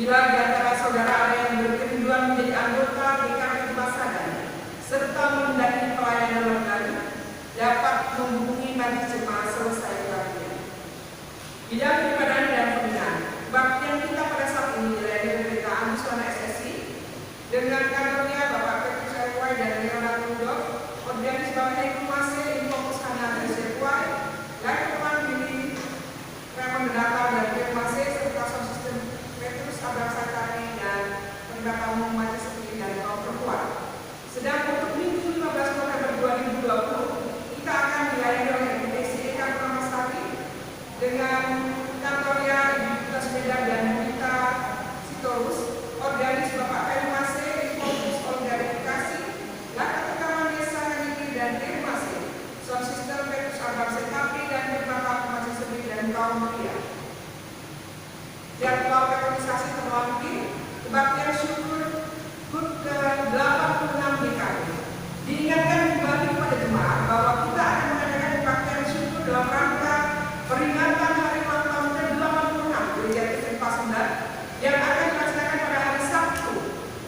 Bila di antara saudara ada yang berkerinduan menjadi anggota GKP Masadan serta mendaki pelayanan lembaga, dapat menghubungi majelis jemaat selesai baktian. Bidang peribadahan dan pembinaan. Baktian kita pada saat ini dilayani oleh Pendeta Agus Wana SSI dengan kantornya Bapak Petrus Serwai dan Leonardo Rudolf, Organis Bapak Ibu Masih, Infocus Hana dan Serwai, Lakukan Diri, Ramon Mendatang dan Ibu Masih, serta Sistem Petrus Abraham Sakari dan Pendeta Umum Majelis Sendiri dan kaum perempuan. Sedang untuk Minggu 15 November 2020, kita akan dilayani oleh IPC Kampung dengan kantornya Ibu Tugas Medan dan Mita Sitorus, Organis Bapak Kayu Masih, Infocus Organisasi, Lakat Rekaman Desa Kaniki dan Ibu Masih, Sound System Petrus Abraham Sakari dan Pendeta Majelis Sendiri dan kaum mulia. Jadwal kategorisasi terlampir, kebaktian syukur HUT ke-86 DKP. Diingatkan kembali kepada jemaat bahwa kita akan mengadakan kebaktian syukur dalam rangka peringatan hari ulang tahun ke-86 Gereja Kristen Pasundan yang akan dilaksanakan pada hari Sabtu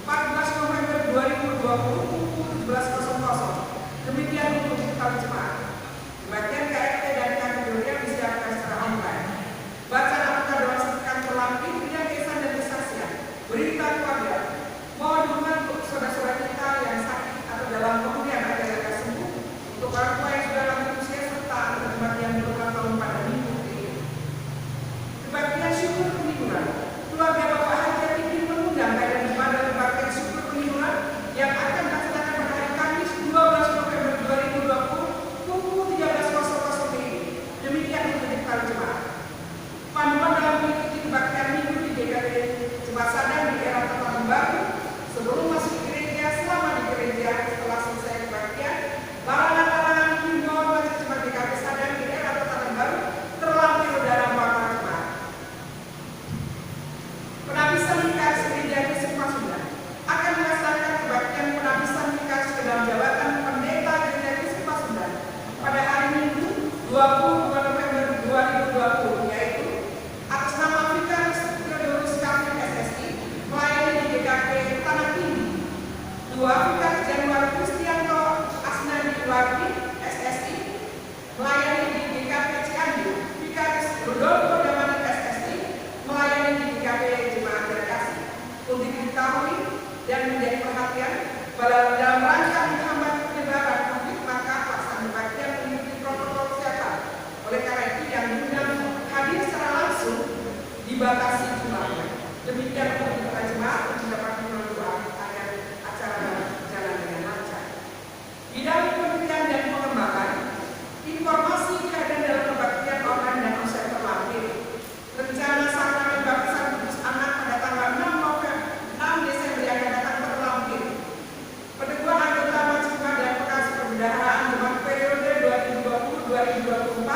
14 November 2020 pukul 17.00. Demikian untuk diketahui jemaat. Kebaktian KRT dan kategori yang disiapkan secara online. Bacaan akta dalam sertifikat terlampir bidang kesan dan kesaksian. Berita keluarga. Mohon dukungan untuk saudara-saudara kita yang sakit atau dalam pemulihan agar sembuh. Untuk orang tua yang sudah lanjut usia serta anak-anak yang berulang tahun pada minggu ini. Kebaktian syukur penghiburan. Keluarga Bapak Haji Tinggi mengundang keadaan ibadah kebaktian syukur penghiburan yang akan dilaksanakan pada hari Kamis 12 November 2020 pukul 13.00 ini. Demikian untuk diketahui jemaat. Panduan dalam mengikuti kebaktian minggu di GKP Jemaat Sadar di era tatanan baru sebelum masuk gereja, selama di gereja, setelah selesai kebaktian, larangan-larangan himbauan majelis jemaat GKP Sadar di era tatanan baru terlampir dalam wakil jemaat. Penabisan nikas Gereja Kristen Pasundan akan melaksanakan kebaktian penabisan nikas ke dalam jabatan pendeta Gereja Kristen Pasundan pada hari Minggu 22 November 2020, yaitu atas nama Vicaris Theodorus Kavin SSI melayani di GKP Tanah Tinggi. 2. Vicaris Januari Kristianto Asnadi Wardi SSI melayani di GKP Cianjur. Vicaris Rudolfo Damani SSI melayani di GKP Jemaat Terkasih. Untuk diketahui dan menjadi perhatian pada dalam rangka menghambat penyebaran COVID, maka pelaksanaan kebaktian mengikuti protokol kesehatan. Oleh karena itu yang diundang hadir secara langsung dibatasi jumlahnya. Demikian untuk kita jemaat untuk dapat berdoa agar acara berjalan dengan lancar. Bidang penelitian dan pengembangan, informasi keadaan dalam kebaktian online dan offset terlampir. Rencana sakramen baptisan kudus anak pada tanggal 6 Desember yang akan datang terlampir. Peneguhan anggota majelis dan bekas perbendaharaan jemaat periode 2020-2024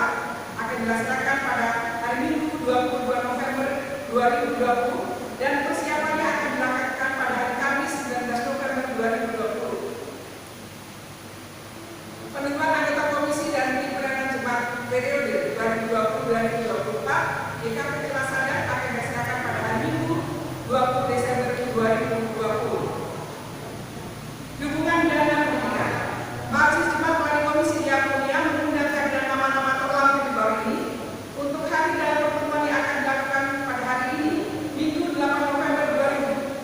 akan dilaksanakan pada hari Minggu 22 November 2020 dan persiapannya akan dilakukan pada hari Kamis 19 November 2020. Peneguhan anggota komisi dan pimpinan jemaat periode 2020-2024 GKP Pasundan akan dilaksanakan pada hari Minggu 20 Desember 2020. Dukungan dana pembinaan. Majelis Jemaat melalui Komisi Diakonia mengundangkan dan nama-nama terlampir di bawah ini untuk hadir dalam pertemuan yang akan dilakukan pada hari ini, Minggu 8 November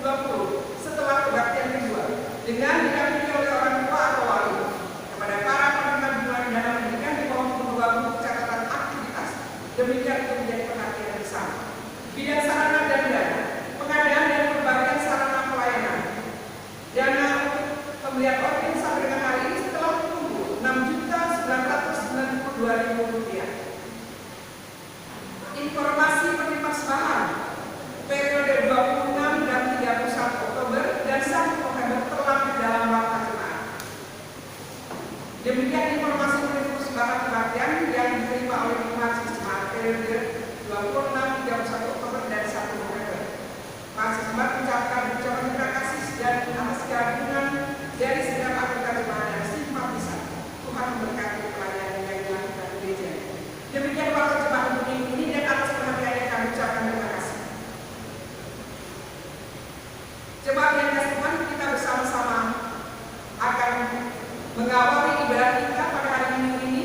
2020, setelah kebaktian kedua, dengan didampingi oleh orang tua atau wali. Kepada para penerima dukungan dana pendidikan di bawah membawa buku catatan aktivitas. Demikian untuk menjadi perhatian besar. mengawali ibadah kita pada hari Minggu ini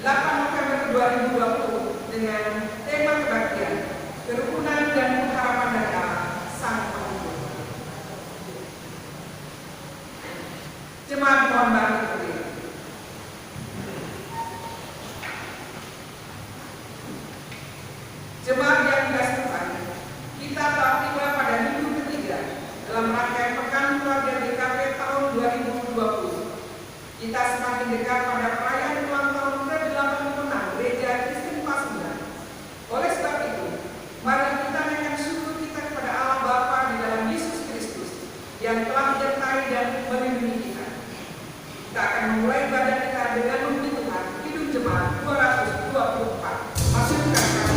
8 November 2020 dengan tema kebaktian, kerukunan dan pengharapan dari Allah Sang Penghibur. Jemaat mohon bangkit berdiri. Jemaat yang dikasihi Tuhan, kita telah tiba pada minggu ketiga dalam rangkaian Pekan Keluarga GKP tahun 2020. Kita semakin dekat pada perayaan ulang tahun ke-86 Gereja Kristen Pasundan. Oleh sebab itu, mari kita naikkan syukur kita kepada Allah Bapa di dalam Yesus Kristus yang telah menyertai dan melindungi kita. Kita akan memulai ibadah kita dengan memuji Tuhan. Kidung Jemaat 224. Masukkan kata.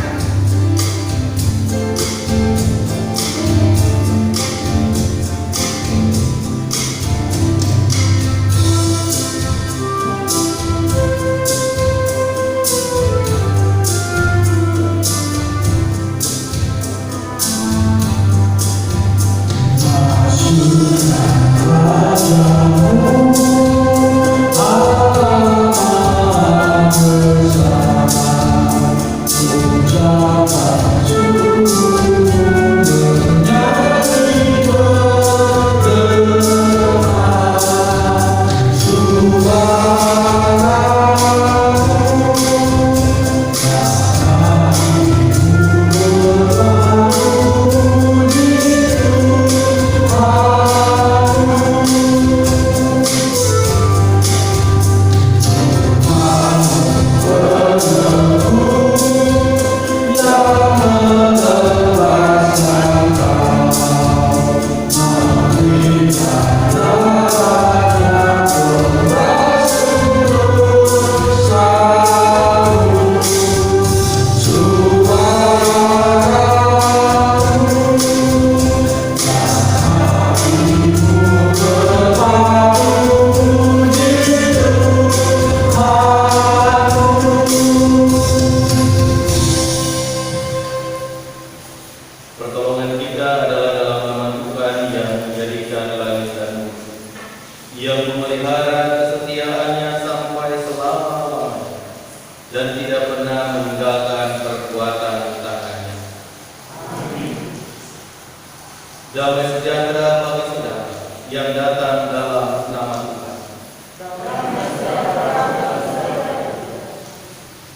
Damai sejahtera bagi saudara yang datang dalam nama Tuhan.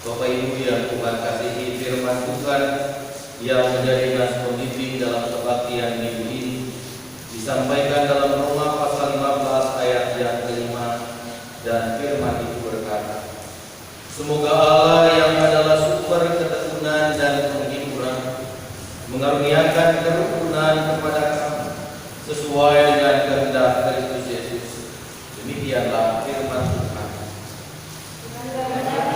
Bapak Ibu yang Tuhan kasihi, firman Tuhan yang menjadi nas pembimbing dalam kebaktian minggu ini disampaikan dalam Roma pasal 15 ayat yang kelima, dan firman itu berkata, semoga Allah yang adalah sumber ketekunan dan penghiburan mengaruniakan kerukunan kepada kamu sesuai dengan kehendak Kristus Yesus. Demikianlah firman Tuhan. Amen.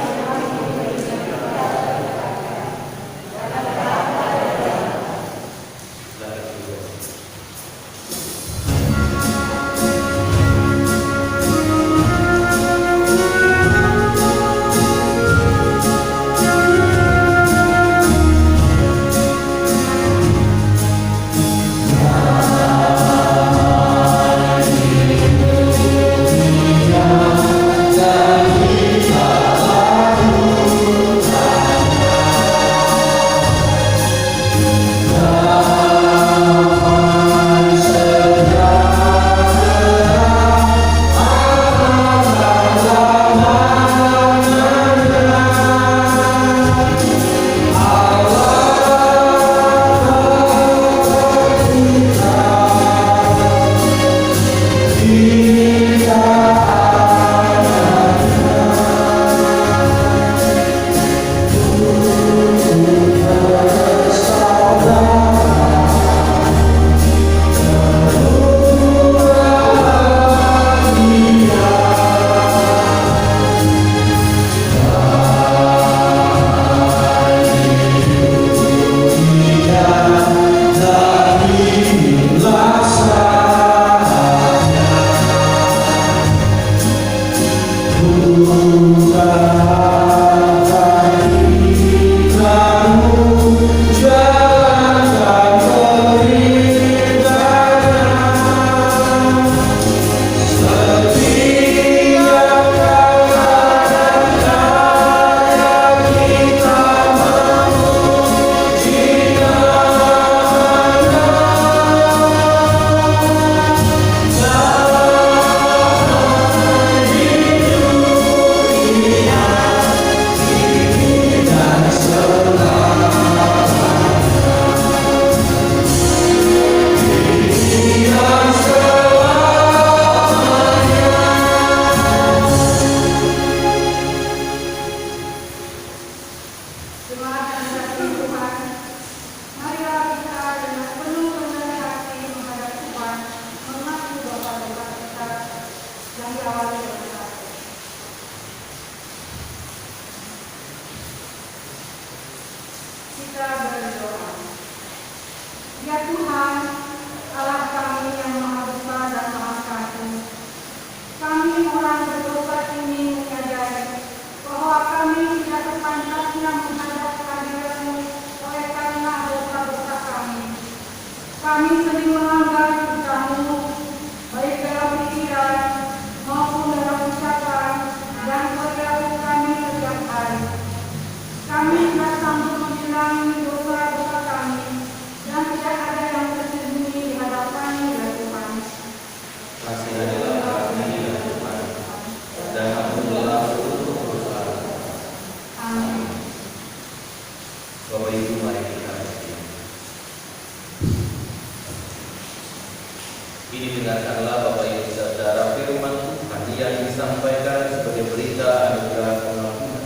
Ini dengarkanlah Bapak Ibu saudara firman Tuhan yang disampaikan sebagai berita anugerah pengampunan.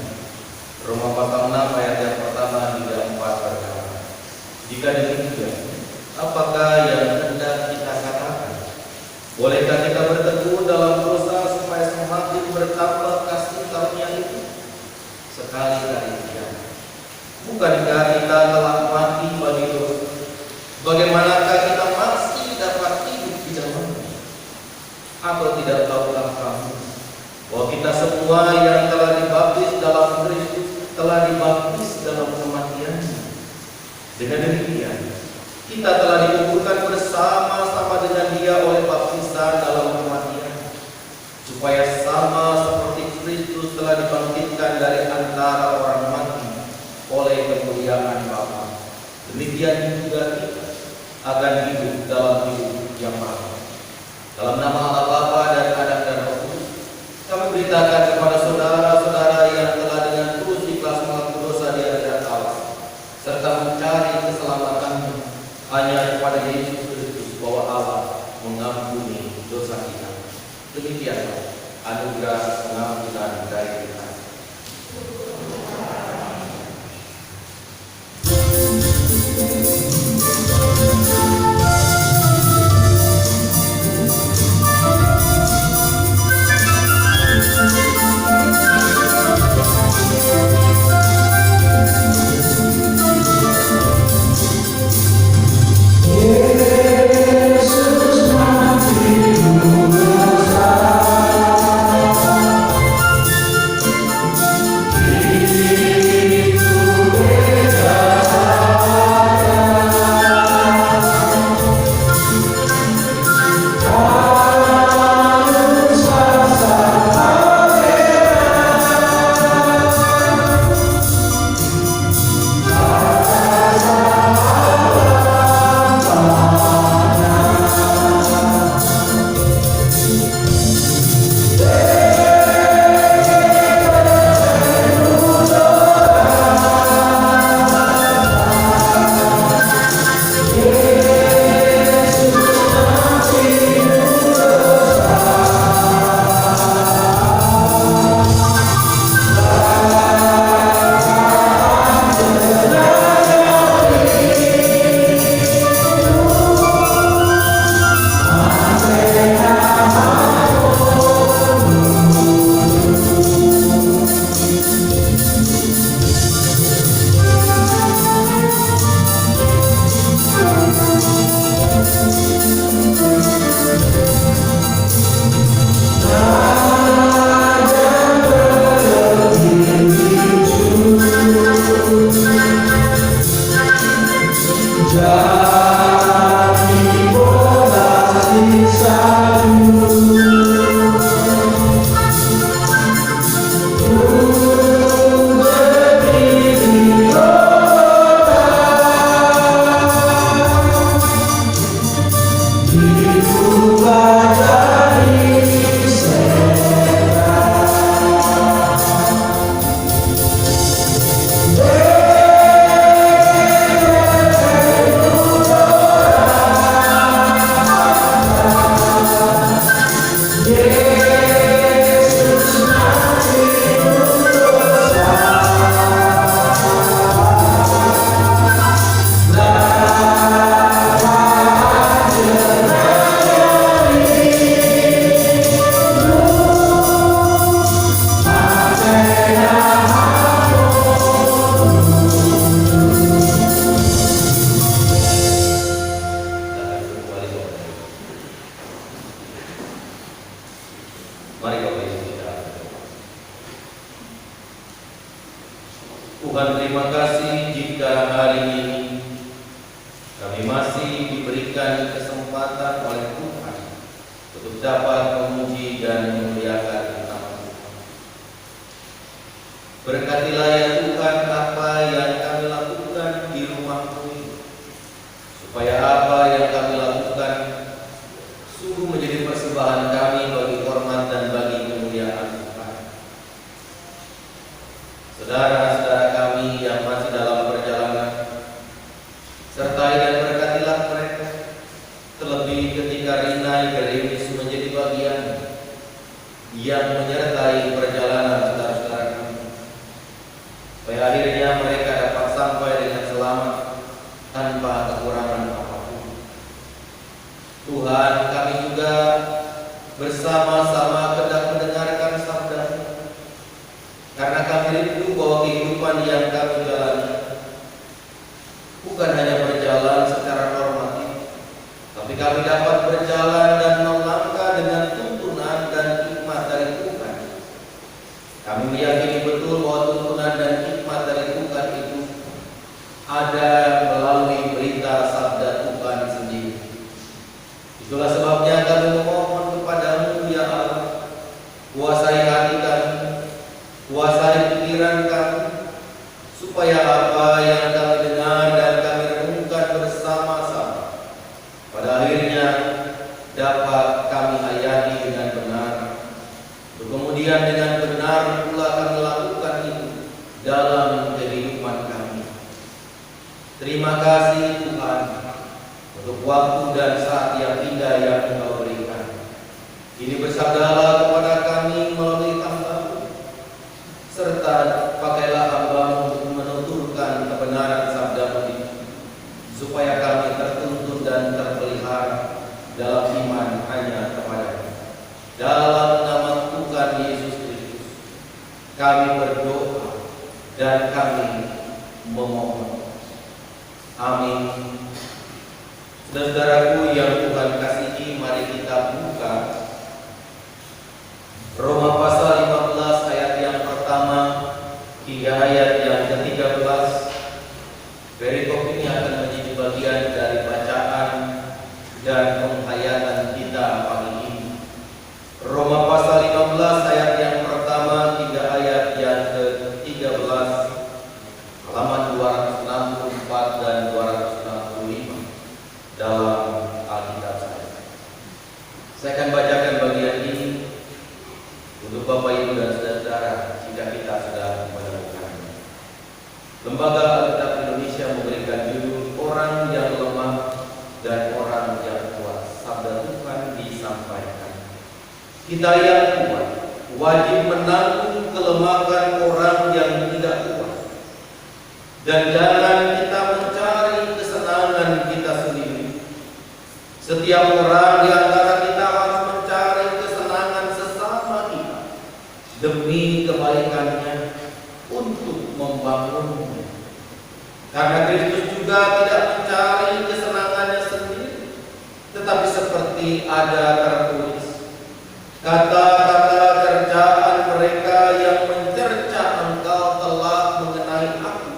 Roma pasal 6 ayat yang pertama hingga 4 berkata, jika demikian, apakah yang hendak kita katakan? Bolehkah kita berteguh dalam dosa supaya semakin bertambah kasih karunia itu? Sekali-kali tidak. Bukankah kita telah mati bagi dosa? Bagaimanakah kita masih dapat hidup di dalamnya? Atau tidak tahukah kamu bahwa kita semua yang telah dibaptis dalam Kristus telah dibaptis dalam kematiannya? Dengan demikian, kita telah dikuburkan bersama-sama dengan Dia oleh baptisan dalam kematian, supaya sama seperti Kristus telah dibangkitkan dari antara orang mati oleh kemuliaan Bapa, demikian juga kita akan hidup dalam hidup yang baru. Dalam nama Allah Bapa dan Anak dan Roh Kudus, kami beritakan kepada saudara-saudara yang telah dengan terus ikhlas mengaku dosa di hadapan Allah, serta mencari keselamatannya hanya kepada Yesus Kristus, bahwa Allah mengampuni dosa kita. Demikianlah anugerah pengampunan dari kita. Mari Bapak Ibu kita. Tuhan, terima kasih jika hari ini kami masih diberikan kesempatan oleh Tuhan untuk dapat memuji dan memuliakan nama Tuhan. Berkatilah ya Tuhan apa yang kami lakukan di rumah-Mu ini, supaya apa yang kami lakukan sungguh menjadi persembahan kami bagi hormat dan bagi kemuliaan Tuhan. Saudara-saudara kami yang masih dalam perjalanan, sertai dan berkatilah mereka, terlebih ketika ketika Rinai Gerimis menjadi bagian yang menyertai perjalanan saudara-saudara kami, supaya akhirnya mereka dapat sampai dengan selamat tanpa kekurangan apapun. Tuhan, kami juga bersama-sama hendak mendengarkan sabda-Mu, karena kami rindu bahwa kehidupan yang kami jalani bukan hanya berjalan secara normatif, tapi kami dapat berjalan dan melangkah dengan tuntunan dan hikmat dari Tuhan. Kami meyakini betul bahwa tuntunan dan hikmat dari Tuhan itu ada melalui berita sabda Tuhan sendiri. Itulah sebabnya kami memohon kepada-Mu, ya Allah, kuasai hati kami, kuasai pikiran kami, supaya apa yang kami dengar dan kami renungkan bersama-sama pada akhirnya dapat kami hayati dengan benar, untuk kemudian dengan benar pula kami lakukan itu dalam kehidupan kami. Terima kasih Tuhan untuk waktu dan saat yang indah yang Engkau berikan. Ini bersabdalah kepada kami melalui hamba-Mu, serta pakailah hamba-Mu untuk menuturkan kebenaran sabda-Mu ini, supaya kami tertuntun dan terpelihara dalam iman hanya kepada-Mu. Dalam nama Tuhan Yesus Kristus kami berdoa dan kami memohon. Amin. Saudaraku yang Tuhan kasihi, mari kita buka Roma pasal 15 ayat yang pertama hingga ayat yang ke-13. Perikop ini akan menjadi bagian dari bacaan dan penghayatan kita pagi ini. Roma pasal 15 ayat yang pertama hingga ayat yang ke-13, halaman 264 dan 265 dalam Alkitab saya. Saya akan bacakan bagian ini untuk Bapak Ibu dan saudara jika kita sudah menemukannya. Lembaga Alkitab Indonesia memberikan judul Orang yang Lemah dan Orang yang Kuat. Sabda Tuhan disampaikan. Kita yang kuat wajib menanggung kelemahan orang yang tidak kuat, dan jangan kita mencari kesenangan kita sendiri. Setiap orang di antara kita harus mencari kesenangan sesama kita demi kebaikannya untuk membangunnya. Karena Kristus juga tidak mencari kesenangannya sendiri, tetapi seperti ada tertulis, kata-kata kerjaan mereka yang mencerca engkau telah mengenai aku.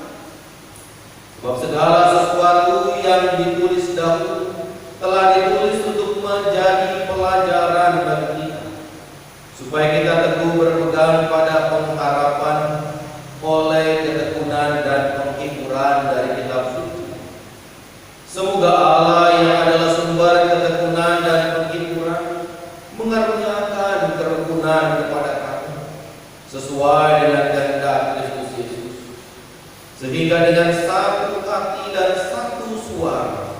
Sebab segala sesuatu yang ditulis dahulu telah ditulis untuk menjadi pelajaran bagi kita, supaya kita teguh berpegang pada pengharapan oleh ketekunan dan penghiburan dari kitab suci. Semoga Allah yang adalah sumber ketekunan dan penghiburan mengaruniakan kerukunan kepada kami sesuai dengan kehendak Kristus Yesus, sehingga dengan satu hati dan satu suara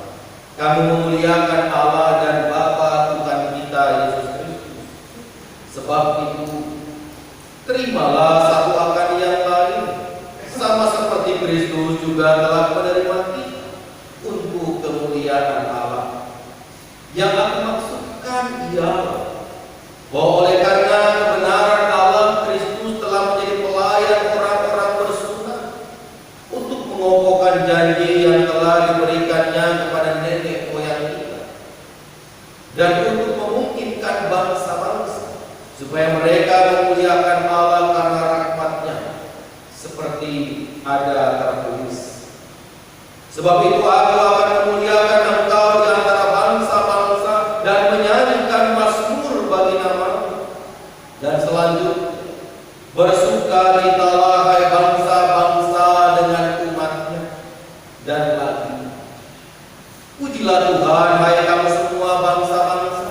kami memuliakan Allah dan Bapa Tuhan kita Yesus Kristus. Sebab itu, terimalah satu akan yang lain, sama seperti Kristus juga telah menerima kita untuk kemuliaan Allah. Yang aku maksudkan ialah bahwa oleh karena kebenaran Allah, Kristus telah menjadi pelayan orang-orang bersunat untuk mengokohkan janji yang telah diberikannya kepada nenek moyang kita, dan untuk memungkinkan bangsa-bangsa supaya mereka memuliakan Allah karena rahmat-Nya, seperti ada tertulis, sebab itu aku akan memuliakan engkau di antara bangsa-bangsa dan menyanyikan mazmur bagi nama-Mu. Dan selanjutnya, bersukacitalah hai bangsa-bangsa dengan umat-Nya. Dan lagi, pujilah Tuhan hai kamu semua bangsa-bangsa,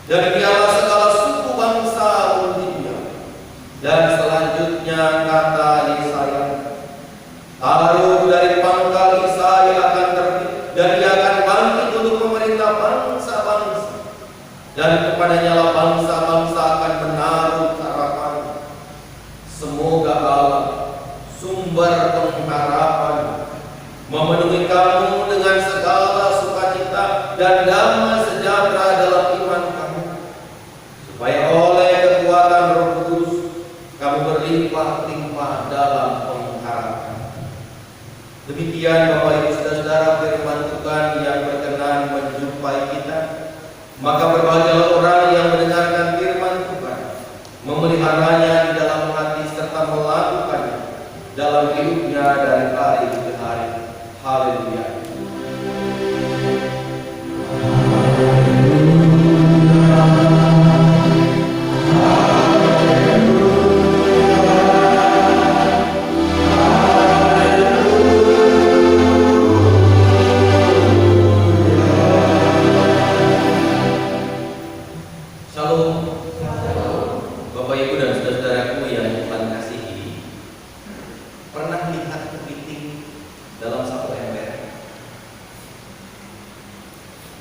dan biarlah segala suku bangsa memuji-Nya. Dan selanjutnya kata Yesaya, taruh dari pangkal Yesaya akan terbit, dan Ia akan bangkit untuk memerintah bangsa bangsa-bangsa, dan kepadanya lah bangsa-bangsa akan menaruh harapan. Semoga Allah, sumber pengharapan, memenuhi kamu dengan segala sukacita dan damai sejahtera dalam iman kamu, supaya oleh kekuatan Roh Kudus kamu berlimpah-limpah dalam pengharapan. Demikian Bapak Ibu Saudara-saudara firman Tuhan yang berkenan menjumpai kita. Maka berbahagialah orang yang mendengarkan firman Tuhan, memeliharanya di dalam hati serta melakukannya dalam hidupnya dari hari ke hari. Haleluya.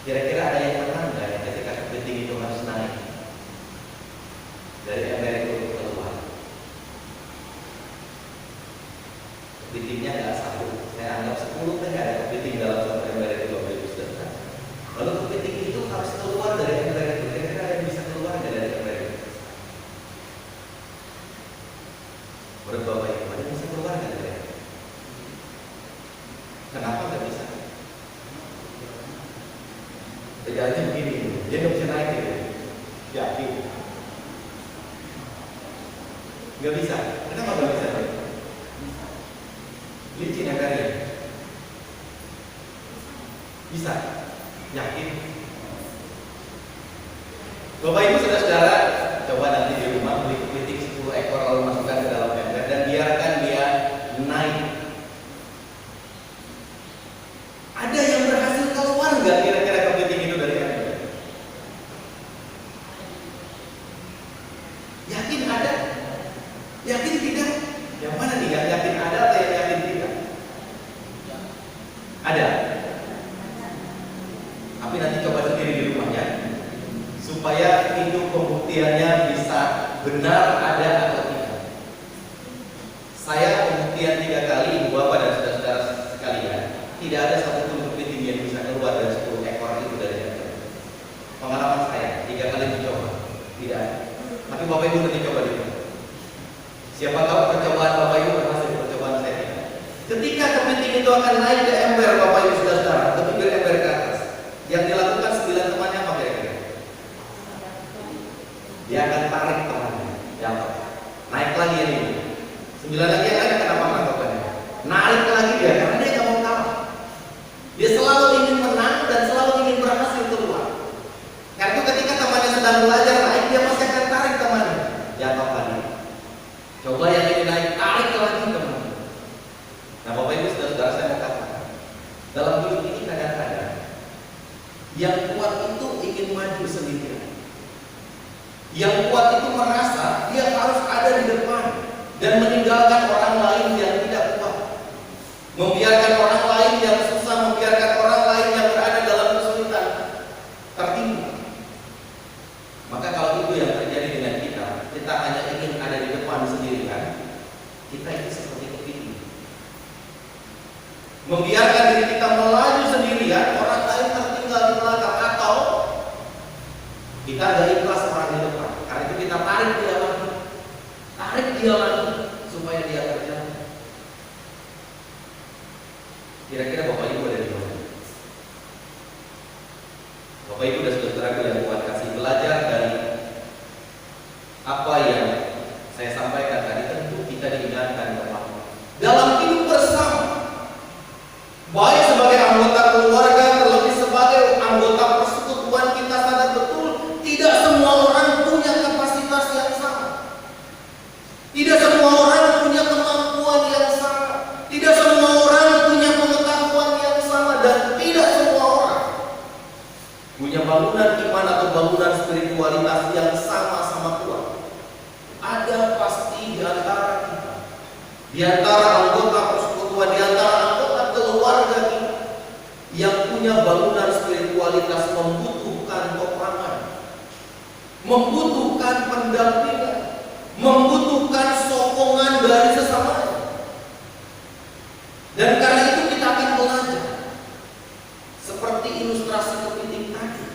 Kira-kira ada yang pernah nggak ya ketika kepiting itu harus naik dari ember itu keluar? Kepitingnya nggak satu, saya anggap 10 kan nggak ada kepiting dalam satu ember itu, Bapak Ibu Saudara. Lalu kepiting itu harus keluar dari ember itu. Kira-kira ada yang bisa keluar nggak dari ember itu? Menurut Bapak Ibu, ada yang bisa keluar nggak dari ember? Kenapa nggak bisa? Terjadi begini, dia nggak bisa naik gitu. Yakin? Nggak bisa. Kenapa nggak bisa? Licin ya kali. Bisa? Yakin? Bapak Ibu Saudara-saudara, coba nanti di rumah beli kepiting 10 ekor lalu masukkan ke dalam ember dan biarkan dia naik. Ada yang berhasil keluar nggak kira-kira kepiting itu dari ember? Yakin ada? Yakin tidak? Yang mana nih? Yang yakin ada atau yang yakin tidak? Ada. Tapi nanti coba sendiri di rumahnya, supaya itu pembuktiannya bisa benar ada atau tidak. Saya pembuktian 3 kali, Ibu Bapak dan saudara-saudara sekalian, tidak ada satupun kepiting yang bisa keluar dari 10 ekor itu dari ember. Pengalaman saya 3 kali mencoba, tidak ada. Tapi Bapak Ibu nanti coba dulu. Siapa tahu percobaan Bapak Ibu berhasil, percobaan saya tidak. Ketika kepiting itu akan naik ke ember, Bapak Ibu saudara-saudara, ke pinggir ember ke atas, yang dilakukan 9 temannya apa kira-kira? Dia akan tarik temannya, jatuh. Naik lagi ini. 9 lagi yang lain kenapa melakukannya? Narik lagi dia, karena dia nggak mau kalah. Dia selalu ingin menang dan selalu ingin berhasil keluar. Karena ketika temannya sedang belajar naik, dia pasti akan tarik temannya, jatuh lagi. Coba yang ini naik, tarik lagi temannya. Nah Bapak Ibu saudara-saudara, saya mau katakan, dalam hidup ini kadang-kadang yang kuat itu ingin maju sendirian. Yang kuat itu merasa dia harus ada di depan dan meninggalkan orang lain yang tidak kuat, membiarkan orang lain yang susah, membiarkan orang lain yang berada dalam kesulitan tertinggal. Maka kalau itu yang terjadi dengan kita, kita hanya ingin ada di depan sendirian, kita itu seperti kepiting, membiarkan diri kita melaju sendirian, orang lain tertinggal di belakang, atau kita gak ikhlas orang di depan. Karena itu kita tarik dia lagi supaya dia berjalan. Kira-kira Bapak Ibu ada di mana? Bapak Ibu dan saudara-saudaraku yang Tuhan kasih, belajar dari apa yang saya sampaikan tadi, tentu kita diingatkan bahwa dalam hidup bersama, baik sebagai anggota keluarga, terlebih sebagai anggota persekutuan, kita sadar betul tidak semua orang punya kapasitas yang sama. Tidak semua orang punya kemampuan yang sama. Tidak semua orang punya pengetahuan yang sama. Dan tidak semua orang punya bangunan iman atau bangunan spiritualitas yang sama-sama kuat. Ada pasti di antara kita, di antara anggota persekutuan, di antara anggota keluarga kita, yang punya bangunan spiritualitas membutuhkan membutuhkan pendampingan, membutuhkan sokongan dari sesamanya. Dan karena itu kita akan belajar seperti ilustrasi kepiting tadi.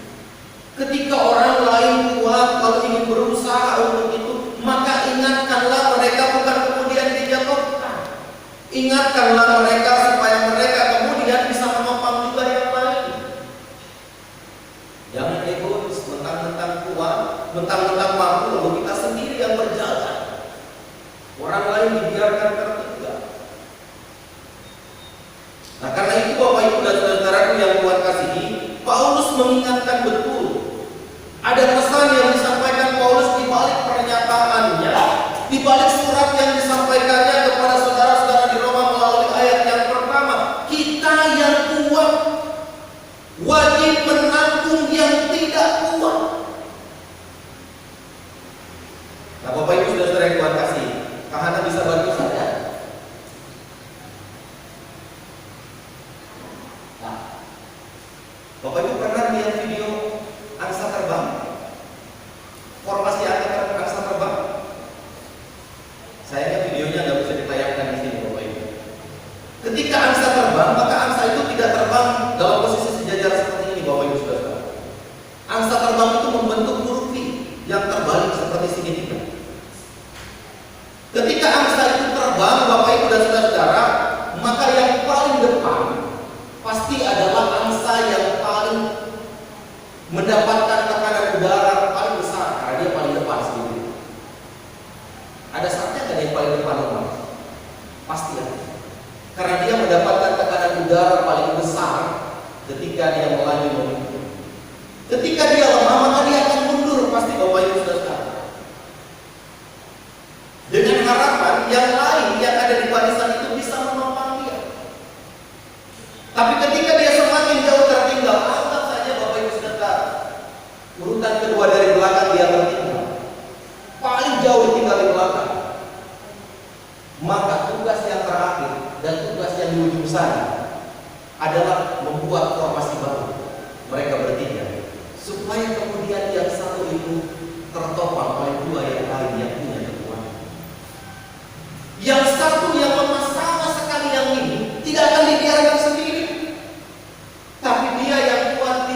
Ketika orang lain kuat lalu ingin berusaha untuk itu, maka ingatkanlah mereka bukan kemudian dijatuhkan. Ingatkanlah mereka supaya mereka kemudian bisa menopang juga yang lain. Jangan egois, mentang-mentang kuat, mentang-mentang mampu, lalu kita sendiri yang berjalan. Orang lain dibiarkan tertinggal. Nah, karena itu Bapak Ibu dan saudara-saudaraku yang Tuhan kasihi, Paulus mengingatkan betul. Ada pesan yang disampaikan Paulus di balik pernyataannya, di balik surat yang disampaikannya kepada saudara-saudara di Roma melalui ayat yang pertama. Kita yang kuat wajib menanggung yang tidak kuat. Nah, Bapak Ibu saudara-saudara yang Tuhan kasih, Kak Hana bisa bantu saya? Nah, Bapak Ibu pernah lihat video angsa terbang? Formasi angsa terbang? Sayangnya videonya nggak bisa ditayangkan di sini, Bapak Ibu. Ketika angsa terbang, maka angsa itu tidak terbang dalam posisi sejajar seperti ini, Bapak Ibu saudara. Angsa terbang itu membentuk huruf V yang terbalik seperti segitiga. Ketika angsa itu terbang, Bapak Ibu dan saudara-saudara, maka yang paling depan pasti adalah angsa yang paling mendapatkan tekanan udara paling besar karena dia paling depan sendiri. Ada saatnya kan yang paling depan rumah? Pasti ada. Karena dia mendapatkan tekanan udara paling besar ketika dia melaju menuju. Ketika dia lemah, maka dia akan mundur pasti, Bapak Ibu saudara. Dengan harapan yang lain yang ada di barisan itu bisa menopang dia. Tapi ketika dia semakin jauh tertinggal, anggap saja Bapak Ibu saudara, urutan kedua dari belakang dia tertinggal, paling jauh ditinggal di belakang, maka tugas yang terakhir dan tugas yang di ujung sana adalah membuat formasi baru mereka bertiga, supaya kemudian yang satu itu tertopang oleh dua yang lain yang punya kekuatan. Yang satu yang lemah sama sekali yang ini tidak akan dibiarkan sendiri, tapi dia yang kuat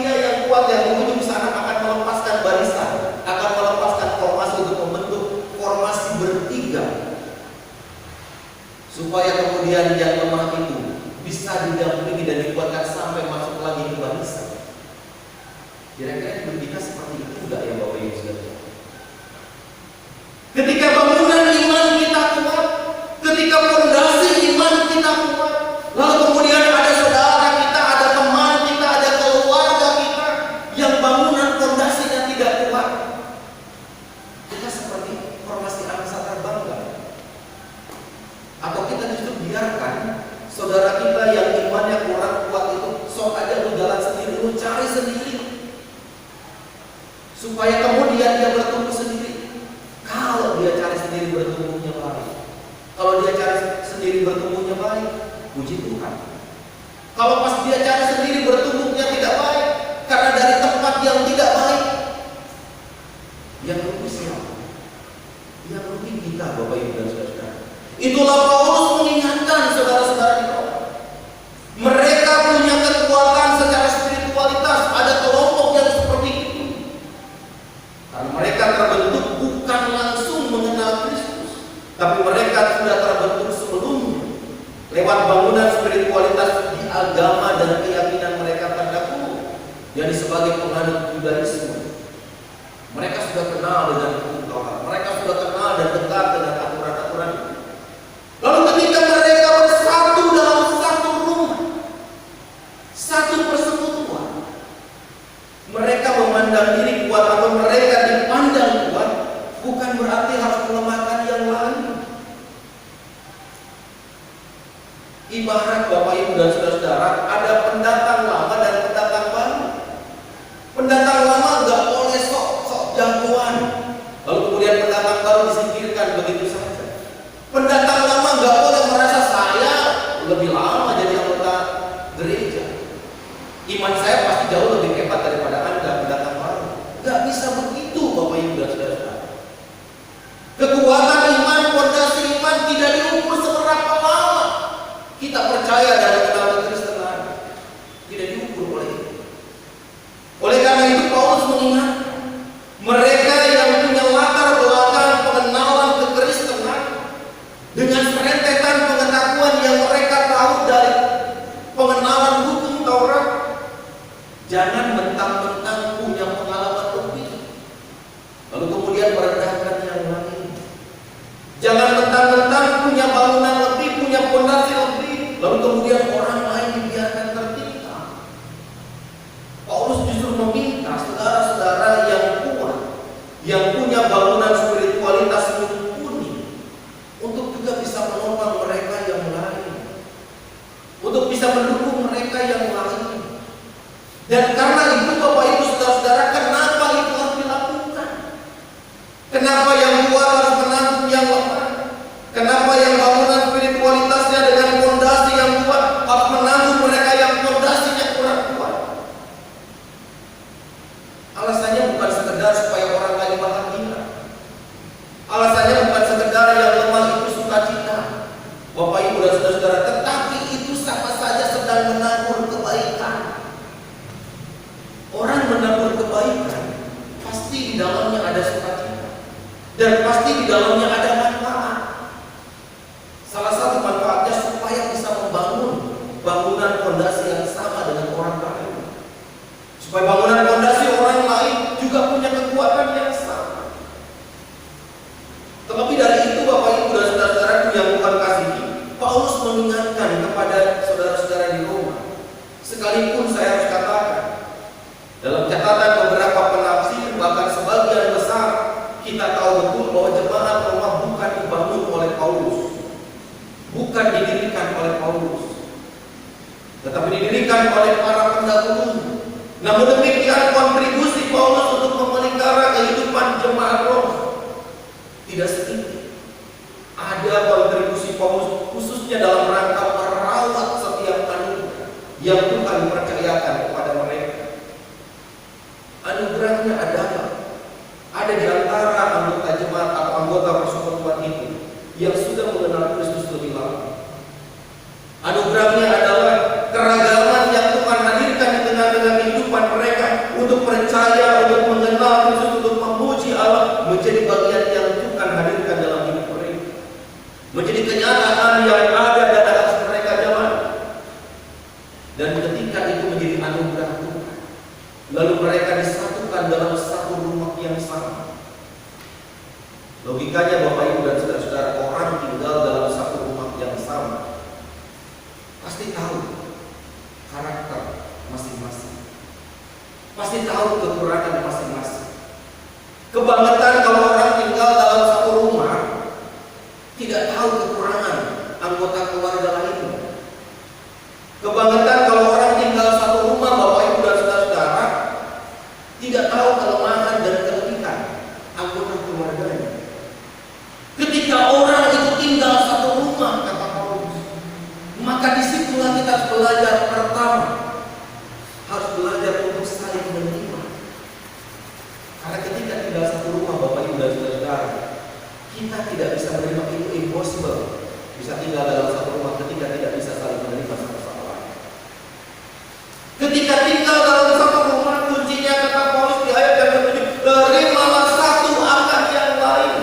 yang di ujung sana akan melepaskan barisan, akan melepaskan formasi untuk membentuk formasi bertiga, supaya kemudian yang lemah itu bisa didampingi dan dikuatkan sampai masuk lagi ke barisan. Kira-kira berbeda seperti itu enggak ya Bapak Ibu saudara? Ketika bangunan iman kita kuat, ketika fondasi iman kita kuat, lalu kemudian ada saudara kita, ada teman kita, ada keluarga kita yang bangunan fondasinya tidak kuat, kita seperti formasi angsa terbang enggak? Atau kita justru biarkan saudara kita yang imannya kurang kuat itu, sok aja lu jalan sendiri, lu cari sendiri, supaya kemudian dia bertumbuh sendiri. Kalau dia cari sendiri bertumbuhnya baik, kalau dia cari sendiri bertumbuhnya baik, puji Tuhan. Kalau pas dia cari sendiri bertumbuhnya tidak baik, karena dari tempat yang tidak baik, yang rugi siapa? Yang rugi kita, Bapak Ibu dan saudara. Itulah Paulus mengingatkan saudara-saudara di Roma. Mereka punya kekuatan secara spiritualitas, ada kelompok yang seperti itu. Karena mereka terbentuk bukan langsung mengenal Kristus, tapi mereka sudah terbentuk sebelumnya lewat bangunan spiritualitas di agama dan keyakinan mereka terdahulu, jadi sebagai penganut Yudaisme. Mereka sudah kenal dengan hukum Taurat, mereka sudah kenal dan dekat dengan aturan-aturan. Lalu ketika mereka bersatu dalam satu rumah, satu persekutuan, mereka memandang diri kuat atau mereka dipandang kuat, bukan berarti harus melemahkan yang lain. Ibarat Bapak Ibu dan saudara-saudara, ada pendatang lama dan pendatang baru. Pendatang lama nggak boleh sok jagoan, lalu kemudian pendatang baru disingkirkan begitu saja. Pendatang lama nggak boleh merasa saya lebih lama jadi anggota gereja, iman saya pasti jauh lebih hebat daripada Anda pendatang baru. Nggak bisa begitu Bapak Ibu Alasannya bukan sekedar supaya orang lain bahagia. Alasannya bukan sekedar yang lemah itu sukacita. Bapak Ibu dan saudara-saudara, tetapi itu sama saja sedang menabur kebaikan. Orang menabur kebaikan, pasti di dalamnya ada sukacita, dan pasti di dalamnya ada manfaat. Salah satu manfaatnya supaya bisa membangun bangunan fondasi yang sama dengan orang lain, supaya bangunan fondasi orang lain juga punya kekuatan yang sama. Tetapi dari itu, Bapak Ibu dan saudara-saudara yang bukan kasihi, Paulus mengingatkan kepada saudara-saudara di Roma. Sekalipun saya harus katakan, dalam catatan beberapa penafsir, bahkan sebagian besar, kita tahu betul bahwa jemaat Roma bukan dibangun oleh Paulus, bukan didirikan oleh Paulus, tetapi didirikan oleh para pendahulu. Namun demikian, kontribusi Paulus untuk memelihara kehidupan jemaat Roma tidak sedikit. Ada kontribusi Paulus khususnya dalam rangka merawat setiap anugerah yang Tuhan percayakan kepada mereka. Anugerahnya ada di antara anggota jemaat atau anggota persekutuan itu yang sudah mengenal Kristus lebih lama. Anugerahnya adalah keragaman yang Tuhan hadirkan di tengah-tengah kehidupan mereka untuk percaya, untuk mengenal Kristus, untuk memuji Allah, menjadi bagian yang Tuhan hadirkan dalam hidup mereka, menjadi kenyataan yang ada dan atas mereka zaman. Dan ketika itu menjadi anugerah Tuhan, lalu mereka disatukan dalam satu rumah yang sama. Logikanya Bapak Ibu dan saudara-saudara, orang tinggal dalam satu rumah yang sama pasti tahu karakter masing-masing, pasti tahu kekurangan masing-masing. Kebangetan kalau orang tinggal dalam satu rumah tidak tahu kekurangan anggota keluarga lainnya. Kebangetan kalau orang tinggal satu rumah, Bapak Ibu dan saudara-saudara, tidak tahu kelemahan dan kelebihan anggota keluarganya. Ketika orang itu tinggal satu rumah, kata Paulus, maka disitulah kita harus belajar. Pertama, harus belajar untuk saling menerima. Karena ketika tinggal satu rumah, Bapak Ibu dan saudara-saudara, kita tidak bisa menerima, itu impossible. Bisa tinggal dalam satu rumah ketika tidak bisa saling menerima satu sama lain. Ketika tinggal dalam satu rumah, kuncinya kata Paulus di ayat yang ke-7, terimalah satu akan yang lain.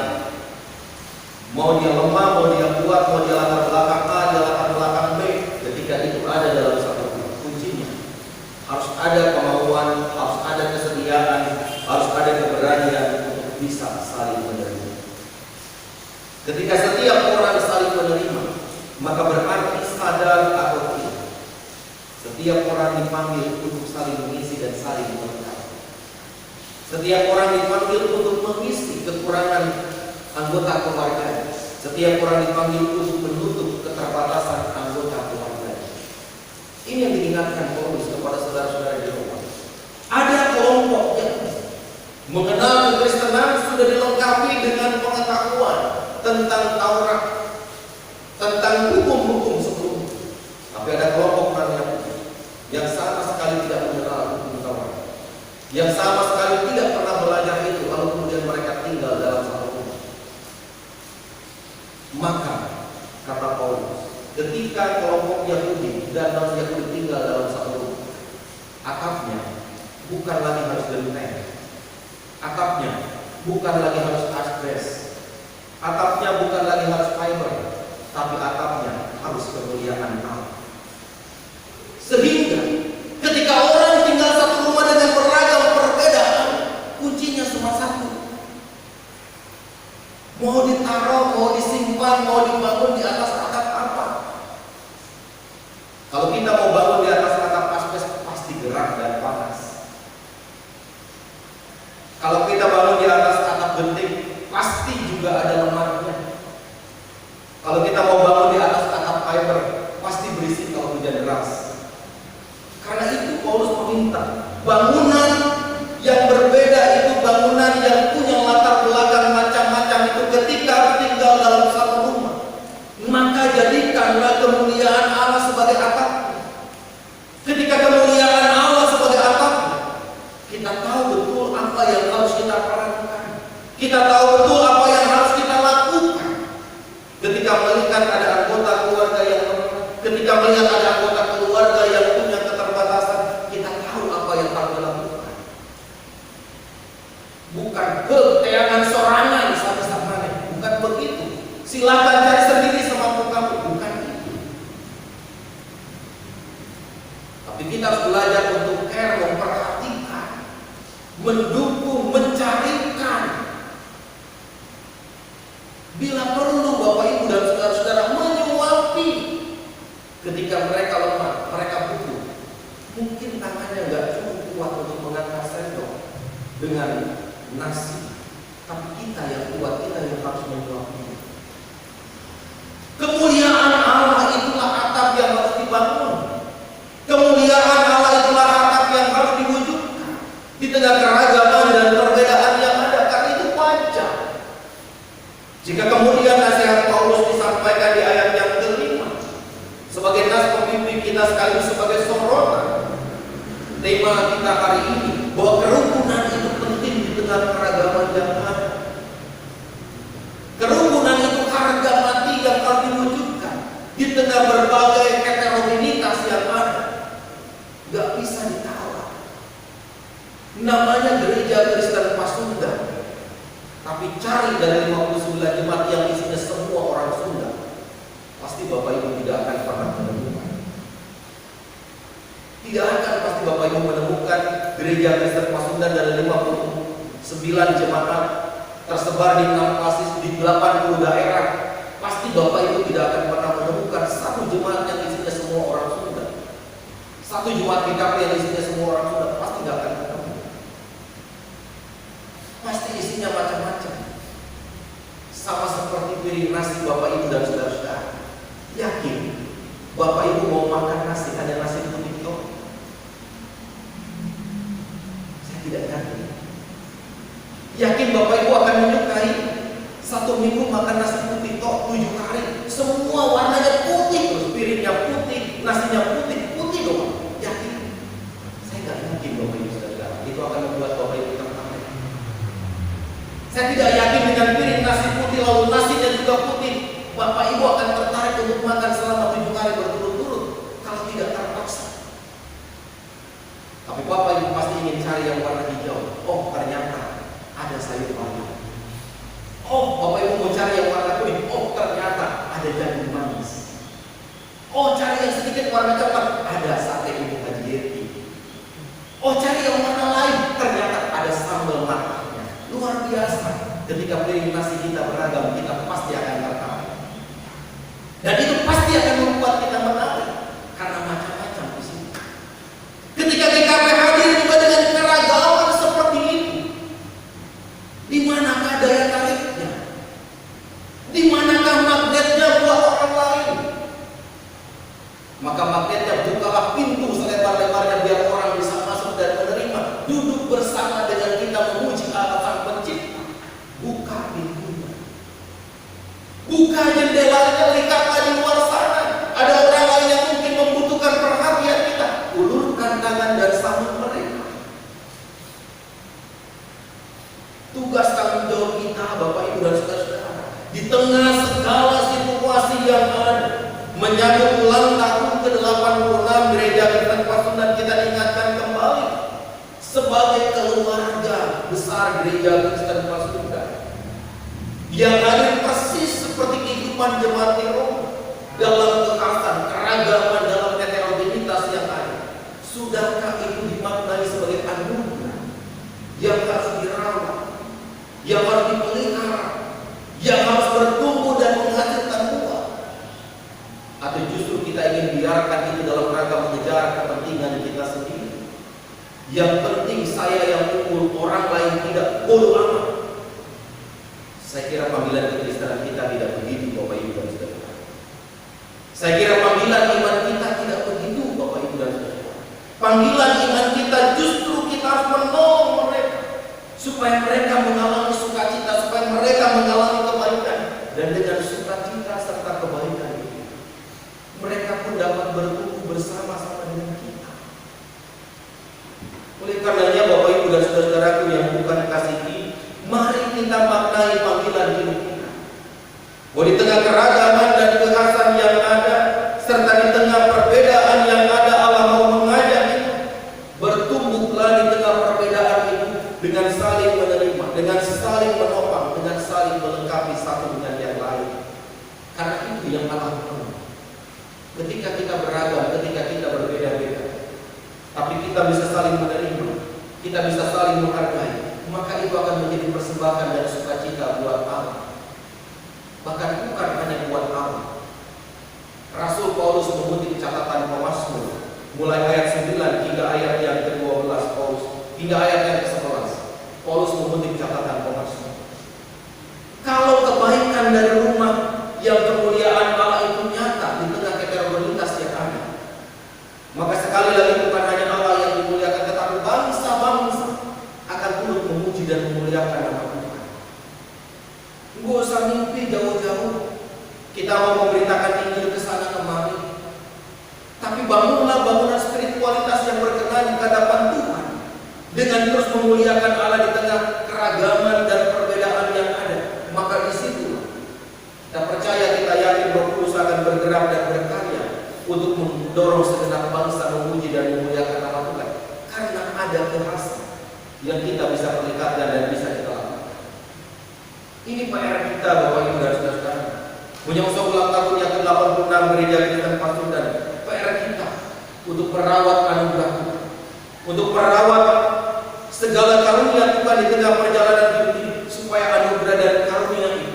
Mau dia lemah, mau dia kuat, mau dia latar belakang A, dia latar belakang B, ketika itu ada dalam satu rumah. Kuncinya harus ada kemauan, harus ada kesediaan, harus ada keberanian untuk bisa saling menerima. Ketika setiap orang saling menerima, maka berarti sadar atau tidak, setiap orang dipanggil untuk saling mengisi dan saling melengkapi. Setiap orang dipanggil untuk mengisi kekurangan anggota keluarga. Setiap orang dipanggil untuk menutup keterbatasan anggota keluarga. Ini yang diingatkan Paulus kepada saudara-saudara di Roma. Ada kelompok yang mengenal kekristenan sudah dilengkapi dengan pengetahuan tentang Taurat, tentang hukum-hukum sebelumnya. Tapi ada kelompok orang yang sama sekali tidak mengenal hukum Taurat, yang sama sekali tidak pernah belajar itu, lalu kemudian mereka tinggal dalam satu rumah. Maka kata Paulus, ketika kelompok Yahudi dan non-Yahudi tinggal dalam satu rumah, atapnya bukan lagi harus genteng, atapnya bukan lagi harus asbes, atapnya bukan lagi harus fiber, tapi atapnya harus kemuliaan Allah. Sehingga ketika orang tinggal satu rumah dengan beragam perbedaan, kuncinya cuma satu. Mau ditaruh, mau disimpan, mau dibangun di atas atap apa? Kalau kita mau bangun di atas atap asbes, pasti gerak dan panas. Kalau kita bangun di atas atap genting, pasti juga ada lemaknya. Kalau kita mau bangun di atas atap fiber, pasti berisik kalau hujan deras. Karena itu Paulus meminta bangunan yang berbeda itu, bangunan yang punya latar belakang macam-macam itu, ketika tinggal dalam satu rumah, maka jadikanlah kemuliaan Allah sebagai atap. Ketika kemuliaan Allah sebagai atap, kita tahu betul apa yang harus kita perankan. Kita tahu betul apa yang harus kita lakukan. Ketika melihat ada anggota keluarga yang lemah, ketika melihat ada anggota keluarga yang punya keterbatasan, kita tahu apa yang harus dilakukan. Bukan keteangan sorangan sama-sama, bukan begitu. Silakan cari sendiri semampu kamu, bukan itu. Tapi kita harus belajar untuk care, memperhatikan, mendukung, mencarikan. Bila perlu Bapak Ibu dan saudara-saudara menyuapi ketika mereka lemah, mereka butuh. Mungkin tangannya nggak cukup kuat untuk mengangkat sendok dengan nasi, tapi kita yang kuat, kita yang harus menyuapi. Kemuliaan Allah itulah atap yang harus dibangun. Kemuliaan Allah itulah atap yang harus diwujudkan di tengah keragaman dan perbedaan yang ada, karena itu wajar. Jika kemudian nasihat Paulus disampaikan di ayat yang kelima sebagai nas pemimpin kita sekaligus sebagai sorotan tema kita hari ini, bahwa kerukunan itu penting di tengah keragaman yang ada. Kerukunan itu harga mati yang harus diwujudkan di tengah berbagai heterogenitas yang ada. Gak bisa ditawar. Namanya Gereja Kristen Pasundan, tapi cari dari 59 jemaat yang isinya semua orang Sunda, pasti Bapak Ibu tidak akan pernah menemukan. Tidak akan pasti Bapak Ibu menemukan Gereja Kristen Pasundan dari 59 jemaat tersebar di 6 klasis di 80 daerah. Pasti Bapak Ibu tidak akan pernah menemukan satu jemaat yang isinya semua orang Sunda. Satu jemaat PKP yang isinya semua orang Sunda, pasti tidak akan ketemu. Pasti isinya macam-macam. Sama seperti piring nasi Bapak Ibu dan saudara-saudara. Yakin Bapak Ibu mau makan nasi, ada nasi putih kok? Saya tidak yakin. Yakin Bapak Ibu akan menyukai satu minggu makan nasi putih kok 7 hari, semua warnanya putih, terus piringnya putih, nasinya putih, putih dong. Yakin? Saya tidak yakin Bapak Ibu saudara. Itu akan membuat Bapak Ibu tertarik. Saya tidak yakin dengan piring nasi putih lalu nasinya juga putih, Bapak Ibu akan tertarik untuk makan selama 7 hari berturut-turut kalau tidak terpaksa. Tapi Bapak Ibu pasti ingin cari yang warna hijau. Oh, ternyata ada sayur warna. Oh, Bapak Ibu mau cari yang warna kuning. Oh, ternyata ada jagung manis. Oh, cari yang sedikit warna coklat. Ada sate Ibu Haji Yeti. Oh, cari yang warna lain. Ternyata ada sambal matangnya. Luar biasa. Ketika piring nasi kita beragam, kita pasti akan tertarik. Dan itu pasti akan membuat kita menarik karena macam-macam di sini. Ketika GKP hadir juga dengan keragaman seperti itu, di manakah daya tariknya? Di manakah magnetnya buat orang lain? Maka magnetnya bukalah pintu selebar-lebarnya biar orang bisa masuk dan menerima, duduk bersama dengan kita memuji Allah Sang Pencipta. Buka pintunya, buka jendelanya, lihatlah di luar sana. Ada orang lain yang mungkin membutuhkan perhatian kita. Ulurkan tangan dan sambut mereka. Tugas tanggung jawab kita, Bapak Ibu dan saudara-saudara, di tengah segala situasi yang ada, menyambut ulang tahun ke-86 Gereja Kristen Pasundan, kita diingatkan kembali sebagai keluarga besar Gereja Kristen Pasundan yang hadir persis seperti kehidupan jemaat di Roma, dalam kekhasan, keragaman, dalam heterogenitas yang ada. Sudahkah itu dimaknai sebagai anugerah yang harus dirawat, yang harus dipelihara, yang harus bertumbuh dan menghasilkan buah? Atau justru kita ingin biarkan itu dalam rangka mengejar kepentingan kita sendiri? Yang penting saya yang unggul, orang lain tidak, bodoh amat. Saya kira panggilan kekristenan kita tidak begitu, Bapak Ibu dan saudara. Saya kira panggilan iman kita tidak begitu, Bapak Ibu dan saudara. Panggilan iman kita justru kita harus menolong mereka supaya mereka mengalami sukacita, supaya mereka mengalami kebaikan, dan dengan sukacita serta kebaikan itu mereka pun dapat bertumbuh bersama-sama dengan kita. Oleh karenanya Bapak Ibu dan saudara-saudaraku yang bukan kasihi, mari kita maknai panggilan hidup kita. Bahwa di tengah keragaman dan kekhasan yang ada, serta di tengah perbedaan yang ada, Allah mau mengajak kita bertumbuhlah di tengah perbedaan itu dengan saling menerima, dengan saling menopang, dengan saling melengkapi satu dengan yang lain. Karena itu yang Allah mau. Ketika kita beragam, ketika kita berbeda-beda, tapi kita bisa saling menerima, kita bisa saling menghargai, maka itu akan menjadi persembahan dan sukacita buat Allah. Bahkan bukan hanya buat Allah. Rasul Paulus mengutip catatan Mazmur mulai ayat 9 hingga ayat yang ke-12 hingga ayat yang ke-11. Paulus mengutip catatan Mazmur. Kalau kebaikan dari rumah yang kemuliaan Allah itu nyata di tengah heterogenitas yang ada, maka sekali lagi bukan hanya Allah yang dimuliakan, tetapi bangsa-bangsa akan turut memuji dan memuliakan nama Tuhan. Nggak usah mimpi jauh-jauh kita mau memberitakan Injil ke sana kemari, tapi bangunlah bangunan spiritualitas yang berkenan di hadapan Tuhan dengan terus memuliakan Allah di tengah keragaman dan perbedaan yang ada. Maka di situ kita percaya, kita yakin Roh Kudus akan bergerak dan berkarya untuk mendorong segenap bangsa memuji dan memuliakan nama Tuhan, karena ada kekhasan yang kita bisa perlihatkan dan bisa kita lakukan. Ini PR kita, Bapak Ibu dan Saudara. Menyongsong ulang tahun yang ke-86 Gereja Kristen Pasundan, PR kita untuk merawat anugerah Tuhan, untuk merawat segala karunia Tuhan di tengah perjalanan hidup ini, supaya anugerah dan karunia ini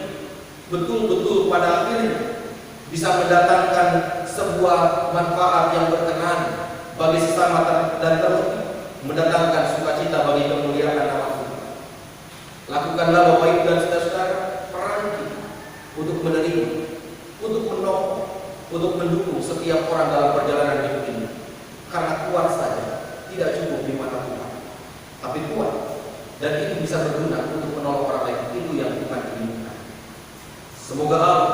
betul-betul pada akhirnya bisa mendatangkan sebuah manfaat yang berkenan bagi sesama dan terlebih mendatangkan sukacita bagi kemuliaan nama Tuhan. Lakukanlah Bapak Ibu dan Saudara peran kita untuk menerima, untuk menolong, untuk mendukung setiap orang dalam perjalanan hidup ini. Karena kuat saja tidak cukup di mata Tuhan, tapi kuat dan itu bisa berguna untuk menolong orang lain. Itu yang Tuhan inginkan. Semoga Allah,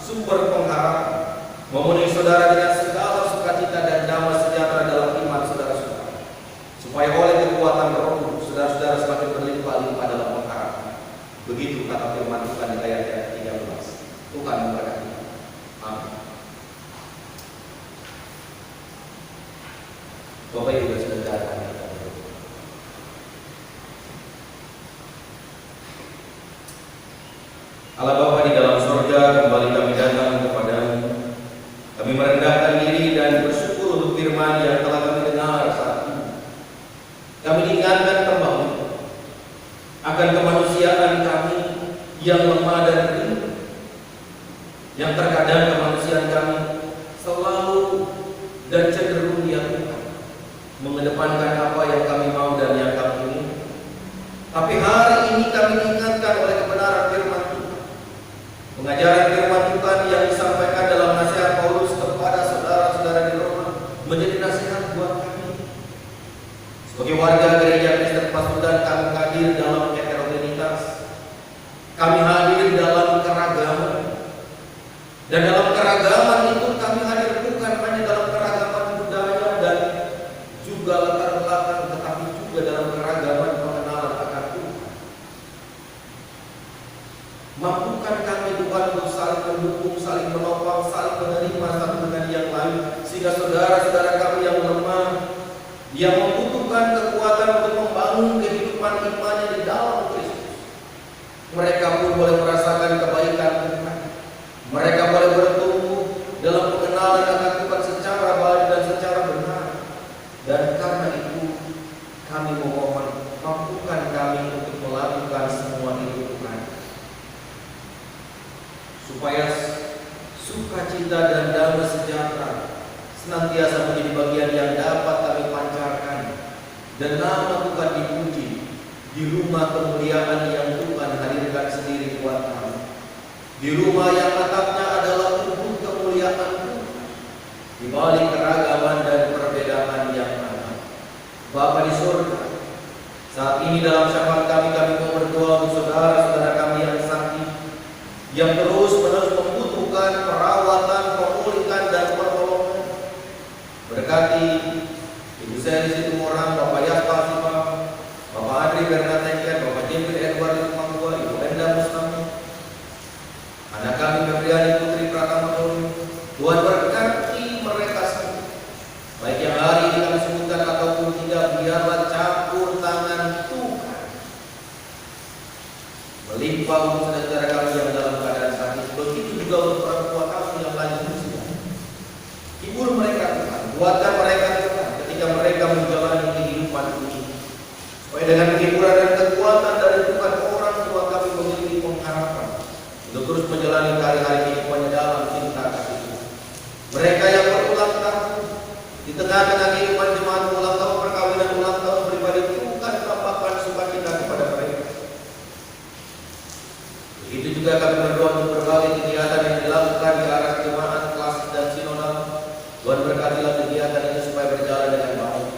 sumber pengharapan, memenuhi saudara dengan segala sukacita dan damai sejahtera dalam iman saudara-saudara, supaya oleh kekuatan Roh Kudus saudara-saudara semakin berlimpah-limpah dalam pengharapan. Begitu kata firman Tuhan di ayat 13. Tuhan memberkati. Amin. Bapak Ibu dan Saudara, Allah Bapa di dalam surga, kembali kami datang kepadamu. Kami merendahkan diri dan bersyukur untuk firman yang telah kami dengar saat ini. Kami diingatkan kembali akan kemanusiaan kami yang lemah dan rindu, yang terkadang kemanusiaan kami selalu dan cenderung ya Tuhan mengedepankan apa yang kami mau dan yang kami ingin. Tapi hari ini kami diingatkan oleh kebenaran firman Tuhan, pengajaran firman Tuhan yang disampaikan dalam nasihat Paulus kepada saudara-saudara di Roma menjadi nasihat buat kami. Sebagai warga Gereja Kristen Pasundan, kami hadir dalam heterogenitas, kami hadir dalam keragaman, dan dalam keragaman itu kami hadir bukan hanya dalam keragaman budaya dan juga latar belakang, tetapi juga dalam keragaman pengenalan akan Tuhan. Mampukan kami Tuhan untuk saling mendukung, saling menopang, saling menerima satu dengan yang lain, sehingga saudara-saudara kami yang lemah, yang membutuhkan kekuatan untuk membangun kehidupan imannya di dalam Kristus, mereka pun boleh merasakan kebaikan Tuhan. Mereka boleh bertumbuh dalam pengenalan akan Tuhan secara baik dan secara benar. Dan karena itu kami memohon, mampukan kami untuk melakukan semua itu Tuhan, supaya sukacita dan damai sejahtera senantiasa menjadi bagian yang dapat kami pancarkan, dan nama Tuhan dipuji di rumah kemuliaan yang Tuhan hadirkan sendiri buat kami, di rumah yang atapnya adalah tubuh kemuliaan Tuhan, di balik keragaman dan perbedaan yang ada. Bapa di surga, saat ini dalam syafaat kami mau berdoa untuk saudara-saudara kami yang sakit, yang terus-menerus membutuhkan perawatan, pemulihan dan pertolongan. Berkati Ibu Seri Situmorang, Bapak Yaspal Sima, Bapak Andri Bernatengker, melimpah untuk saudara kami yang dalam keadaan sakit. Begitu juga untuk orang tua kami yang lanjut usia. Hibur mereka Tuhan, kuatkan mereka Tuhan ketika mereka menjalani kehidupan ini. Supaya dengan hiburan dan kekuatan dari Tuhan, orang tua kami memiliki pengharapan untuk terus menjalani hari-hari kehidupannya dalam cinta kasih Tuhan. Mereka yang berulang tahun di tengah-tengah kehidupan jemaat, ulang tahun perkawinan, ulang tahun pribadi, Tuhan tambahkan sukacita kepada mereka. Begitu juga kami berdoa untuk berbagai kegiatan yang dilakukan di arah jemaat klasik dan sinodal. Tuhan berkatilah kegiatan itu supaya berjalan dengan baik.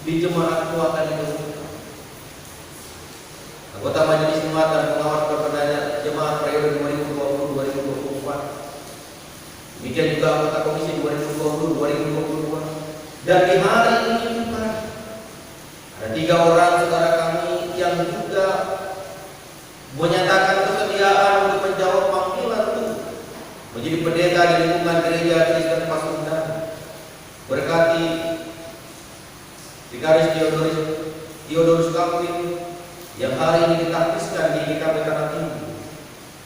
Di jemaat kuatkan itu anggota majelis jemaat dan pengawas perpendanya jemaat periode 2020-2024. Demikian juga anggota komisi 2020-2022. Dan di hari ini Tuhan, ada 3 orang saudara kami yang juga menyatakan kesediaan untuk menjawab panggilan Tuhan menjadi pendeta di lingkungan gereja Kristen Pasundan. Berkati Vikaris Theodorus Kalvin yang hari ini ditaktiskan di GKP Tanah Tinggi.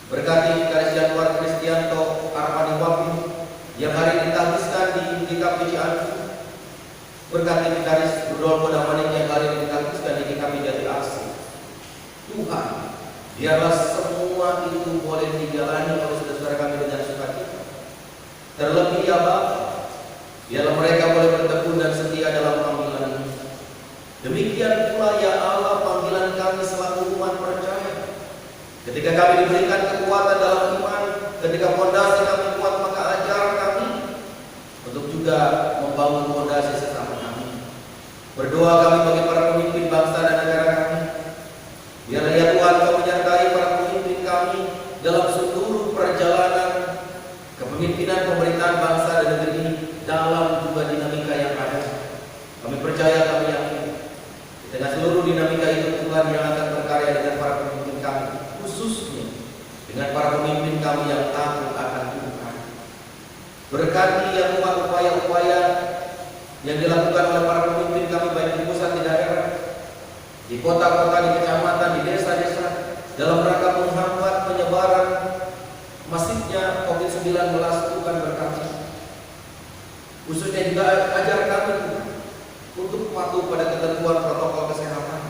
Berkati Vikaris Januar Kristianto Armani Wapin yang hari ini ditaktiskan di GKP Cianjur. Berkati Vikaris Rudolfo Damanik yang hari ini ditaktiskan di GKP Jati Asih. Tuhan, biarlah semua itu boleh dijalani oleh saudara kami dengan sukacita. Terlebih ya Bapa, biarlah mereka boleh bertekun dan setia dalam panggilan ini. Demikian pula ya Allah, panggilan kami selaku umat percaya. Ketika kami diberikan kekuatan dalam iman, ketika fondasi kami kuat, maka ajar kami untuk juga membangun fondasi sesama kami. Berdoa kami bagi para pemimpin bangsa dan negara kami. Biarlah ya Tuhan Kau menyertai para pemimpin kami dalam seluruh perjalanan kepemimpinan pemerintahan bangsa dan negeri ini, dalam juga dinamika yang ada. Kami percaya, kami yakin di tengah seluruh dinamika itu Tuhan yang akan berkarya dengan para pemimpin kami, khususnya dengan para pemimpin kami yang takut akan Tuhan. Berkati ya Tuhan upaya-upaya yang dilakukan oleh para pemimpin kami, baik di pusat, di daerah, di kota-kota, di kecamatan, di desa-desa, dalam rangka menghambat penyebaran masifnya COVID-19. Tuhan berkati. Khususnya juga ajar kami untuk patuh pada ketentuan protokol kesehatan.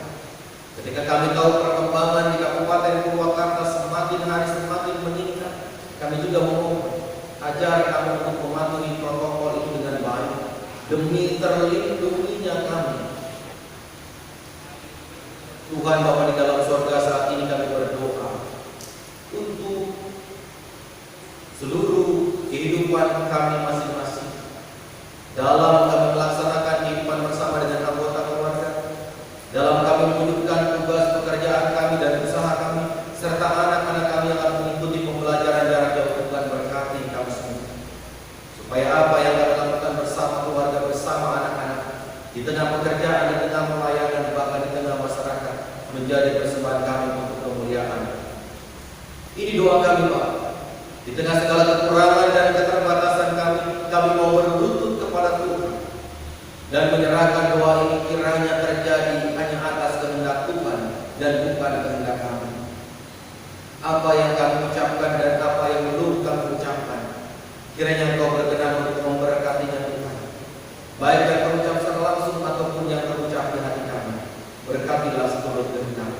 Ketika kami tahu perkembangan di Kabupaten Purwakarta semakin hari semakin meningkat, kami juga memohon ajar kami untuk mematuhi protokol itu dengan baik demi terlindunginya kami. Tuhan Bapa di dalam surga, saat ini kami berdoa untuk seluruh kehidupan kami masing-masing dalam kami melaksanakan kehidupan bersama dengan anggota keluarga, dalam kami mewujudkan tugas pekerjaan kami dan usaha kami, serta anak-anak kami yang akan mengikuti pembelajaran jarak jauh. Tuhan berkati kami semua, supaya apa yang kami lakukan bersama keluarga, bersama anak-anak, di tengah pekerjaan, di tengah pelayanan, bahkan di tengah masyarakat, menjadi persembahan kami untuk kemuliaan. Ini doa kami Pak. Di tengah segala kekurangan dan keterbatasan kami mau berlutut kepada Tuhan dan menyerahkan doa ini kiranya terjadi hanya atas kehendak Tuhan dan bukan kehendak kami. Apa yang kami ucapkan dan apa yang belum kami ucapkan, kiranya Engkau berkenan untuk memberkatinya Tuhan, baik yang terucap secara langsung ataupun yang terucap di hati kami. Berkatilah seturut kehendak.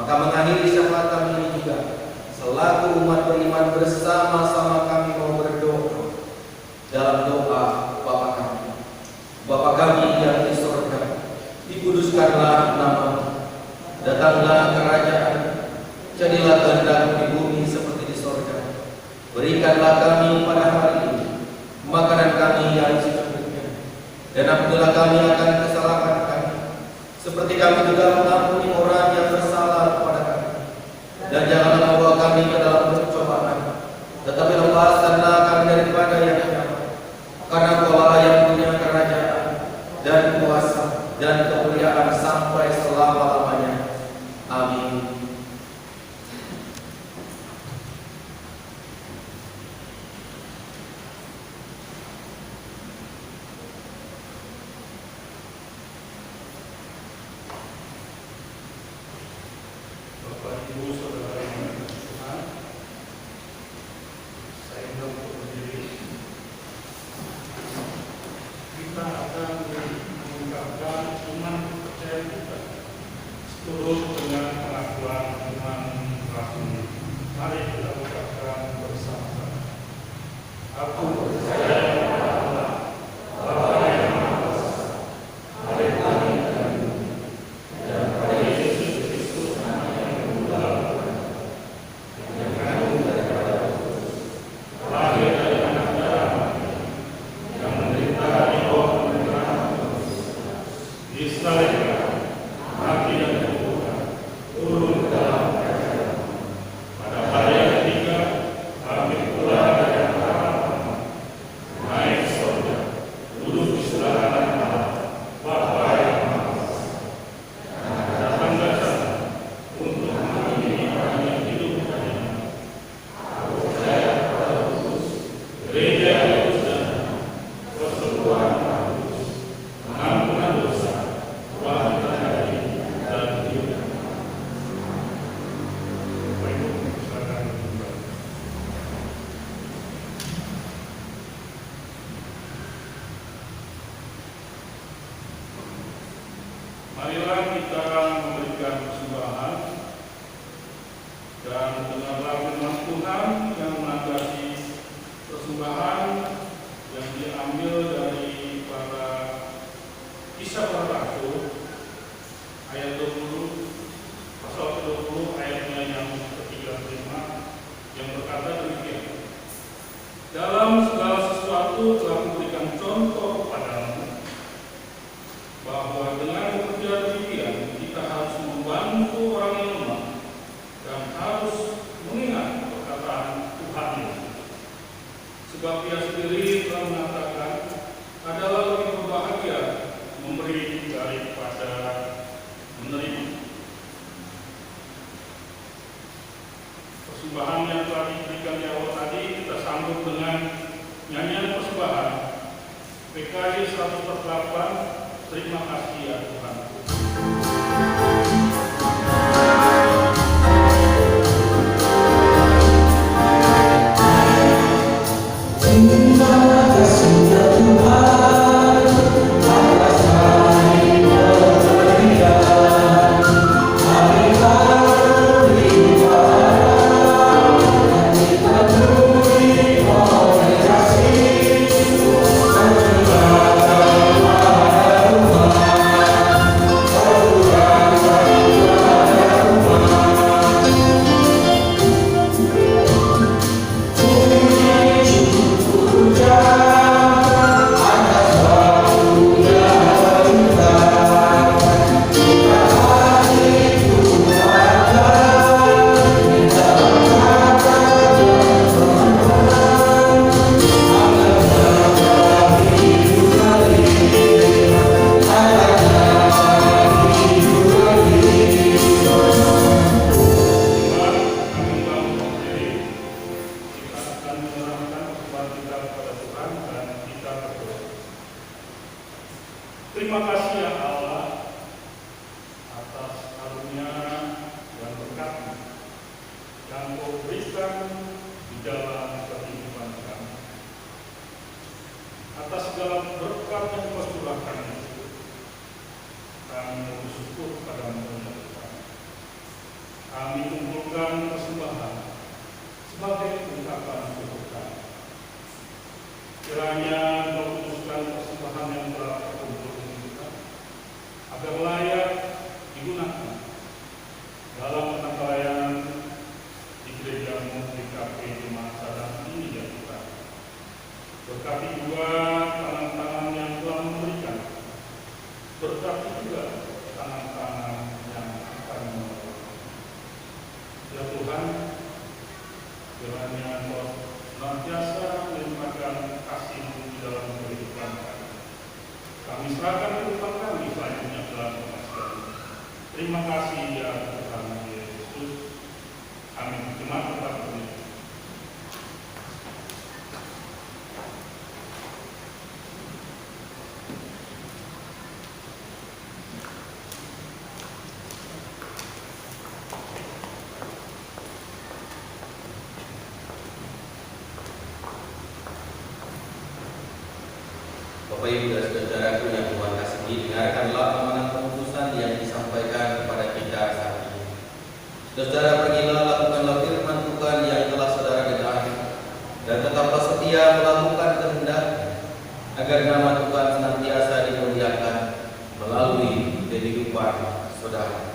Maka mengakhiri syafaat kami ini juga, selaku umat beriman bersama-sama kami mau berdoa dalam doa Bapa kami. Bapa kami yang di surga, dikuduskanlah nama-Mu, datanglah kerajaan, jadilah kehendak-Mu di bumi seperti di surga. Berikanlah kami pada hari ini makanan kami yang secukupnya, dan ampunilah kami akan kesalahan kami, seperti kami juga mengampuni orang yang bersalah kepada kami. Dan janganlah membawa kami ke dalam pencobaan, tetapi lepaskanlah kami daripada yang jahat. Karena Engkau yang punya kerajaan dan kuasa dan kemuliaan sampai selama-lamanya. Amin. Bapak Ibu Saudara Marilah kita memberikan persembahan dan dengarlah firman Tuhan yang menandai persembahan yang diambil dari para Kisah Para Rasul ayat 20 pasal 20 ayatnya yang ke-35 yang berkata demikian. Dalam segala sesuatu telah memberikan contoh kepadamu bahwa dengan bekerja demikian kita harus membantu orang yang lemah dan harus mengingat perkataan Tuhan ini. Sebab Dia sendiri telah mengatakan adalah lebih berbahagia memberi daripada menerima. Persembahan yang telah diberikan di awal tadi kita sambut dengan nyanyian persembahan PKJ 148. Terima kasih ya Tuhan. Terima kasih ya Tuhan atas hari pemberian, hari baru ibadah yang dipenuhi oleh kasih dan terima kasih ya Allah atas karunia dan berkat yang Kau berikan di dalam kehidupan kami. Atas segala berkat yang Kau curahkan itu, kami bersyukur padamu ya Tuhan. Kami kumpulkan persembahan sebagai ungkapan syukur kami. Kiranya Kau putuskan persembahan yang telah terkumpul agar layak digunakan dalam pelayanan di gereja-Mu GKP Jemaat Sadang ini ya Tuhan. Berkati juga tangan-tangan yang telah memberikan, berkati juga tangan-tangan yang akan menolong. Ya Tuhan, kiranya Kau senantiasa melimpahkan kasih-Mu di dalam kehidupan kami. Kami serahkan kehidupan kami selanjutnya dalam pengasihan. Terima kasih ya Tuhan Yesus. Amin. Jemaat tetap berdiri. Bapak Ibu dan saudaraku yang Tuhan kasihi, dengarkanlah amanat pemutusan yang disampaikan kepada kita saat ini. Saudara, pergilah lakukanlah firman Tuhan yang telah saudara dengar dan tetaplah setia setia melakukan kehendak, agar nama Tuhan senantiasa dimuliakan melalui kehidupan saudara.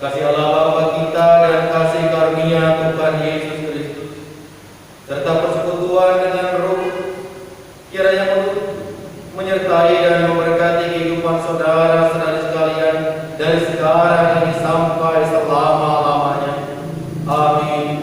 Kasih Allah Bapa kita dan kasih karunia Tuhan Yesus Kristus serta persekutuan dengan Roh kiranya menyertai dan memberkati kehidupan saudara-saudara sekalian dari sekarang ini sampai selama-lamanya. Amin.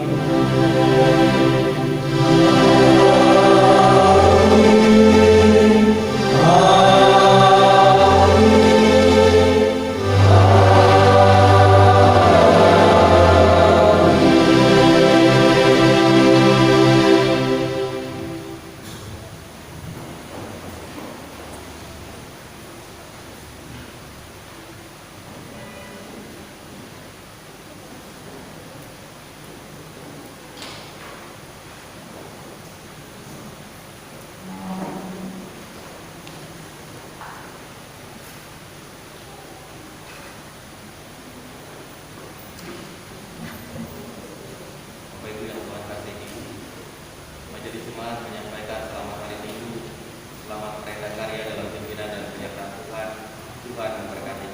Majelis Jemaat menyampaikan selamat hari Minggu, selamat mereka karya dalam pimpinan dan penyertaan Tuhan. Tuhan memberkati.